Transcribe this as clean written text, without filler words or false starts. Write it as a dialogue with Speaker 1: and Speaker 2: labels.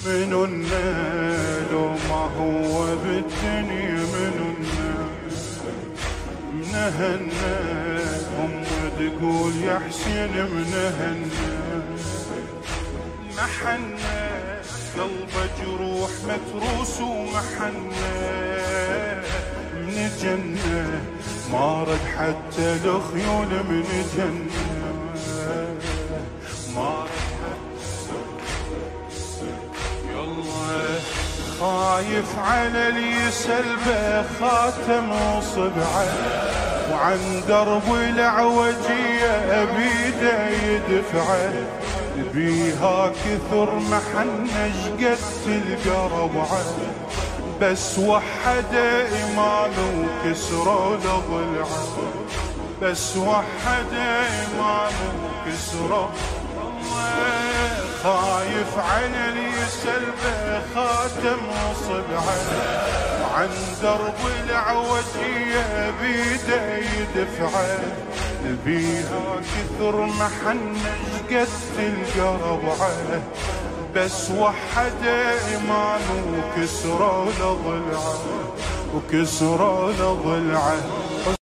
Speaker 1: مننا لو ما هو بالدنيا مننا منهنا أم تقول يا حسين منهنا محنا قلبه جروح متروس ومحنا من جنة ما رد حتى الخيول من جنة ما يلا خايف على اللي سلبه خاتم وصبعه وعن درب العوجية بيده يدفعه بيها كثر محنة شقد تلقى روعه بس وحد إمامه وكسره لضلعه بس وحد إمامه وكسره خايف على اللي سلبه خاتم وصبعه وعن درب العوجية بيده يدفعه بيها كثر محنة شقد تلقى روعه بس وحد إمامه وكسره لضلعه وكسره لضلعه